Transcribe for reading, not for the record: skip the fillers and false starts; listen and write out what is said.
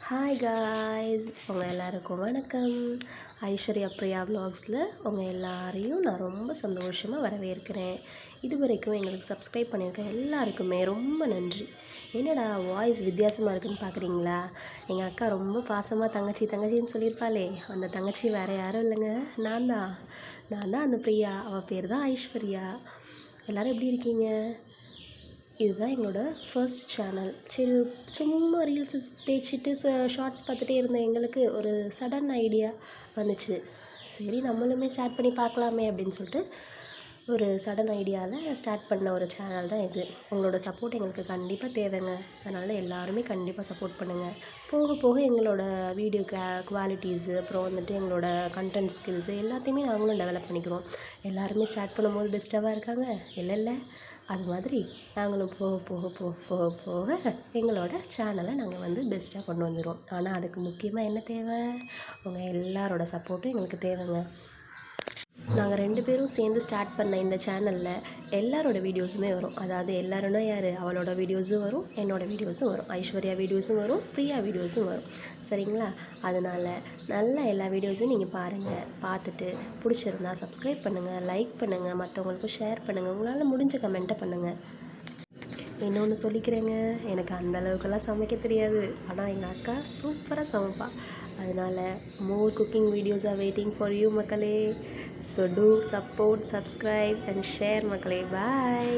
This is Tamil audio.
ஹாய் காய்ஸ், உங்கள் எல்லாருக்கும் வணக்கம். ஐஸ்வர்யா பிரியா விலாக்ஸில் உங்கள் எல்லாரையும் நான் ரொம்ப சந்தோஷமாக வரவேற்கிறேன். இது வரைக்கும் எங்களுக்கு சப்ஸ்கிரைப் பண்ணியிருக்க எல்லாருக்குமே ரொம்ப நன்றி. என்னடா வாய்ஸ் வித்தியாசமாக இருக்குன்னு பார்க்குறீங்களா? எங்கள் அக்கா ரொம்ப பாசமாக தங்கச்சின்னு சொல்லியிருப்பாளே, அந்த தங்கச்சி வேறு யாரும் இல்லைங்க, நான் தான் அந்த பிரியா. அவள் பேர் தான் ஐஸ்வர்யா. எல்லோரும் எப்படி இருக்கீங்க? இதுதான் எங்களோட ஃபர்ஸ்ட் சேனல். சரி, சும்மா ரீல்ஸ் தேய்ச்சிட்டு ஷார்ட்ஸ் பார்த்துட்டே இருந்த எங்களுக்கு ஒரு சடன் ஐடியா வந்துச்சு. சரி, நம்மளுமே ஸ்டார்ட் பண்ணி பார்க்கலாமே அப்படின்னு சொல்லிட்டு ஒரு சடன் ஐடியாவில் ஸ்டார்ட் பண்ண ஒரு சேனல் தான் இது. உங்களோட சப்போர்ட் எங்களுக்கு கண்டிப்பாக தேவைங்க. அதனால் எல்லாருமே கண்டிப்பாக சப்போர்ட் பண்ணுங்கள். போக போக எங்களோட வீடியோ குவாலிட்டிஸு, அப்புறம் வந்துட்டு எங்களோட கண்டென்ட் ஸ்கில்ஸு எல்லாத்தையுமே நாங்களும் டெவலப் பண்ணிக்கிறோம். எல்லாருமே ஸ்டார்ட் பண்ணும்போது பெஸ்ட்டாக இருக்காங்க இல்லை, அது மாதிரி நாங்களும் போக போக போக போக போக எங்களோட சேனலை நாங்கள் பெஸ்ட்டாக கொண்டு வந்துடுவோம். ஆனால் அதுக்கு முக்கியமாக என்ன தேவை? உங்கள் எல்லாரோட சப்போர்ட்டும் எங்களுக்கு தேவைங்க. நாங்கள் 2 பேரும் சேர்ந்து ஸ்டார்ட் பண்ண இந்த சேனலில் எல்லாரோட வீடியோஸுமே வரும். அதாவது எல்லாருன்னா யார்? அவளோட வீடியோஸும் வரும், என்னோடய வீடியோஸும் வரும், ஐஸ்வர்யா வீடியோஸும் வரும், பிரியா வீடியோஸும் வரும். சரிங்களா? அதனால் நல்லா எல்லா வீடியோஸும் நீங்கள் பாருங்கள். பார்த்துட்டு பிடிச்சிருந்தா சப்ஸ்கிரைப் பண்ணுங்கள், லைக் பண்ணுங்கள், மற்றவங்களுக்கும் ஷேர் பண்ணுங்கள், உங்களால் முடிஞ்ச கமெண்ட்டை பண்ணுங்கள். இன்னொன்று சொல்லிக்கிறேங்க, எனக்கு அந்த அளவுக்கெல்லாம் சமைக்க தெரியாது. ஆனால் எங்கள் அக்கா சூப்பராக சமைப்பாள். அதனால் more cooking videos are waiting for you மக்களே. So to support, subscribe and share மக்களே. பாய்.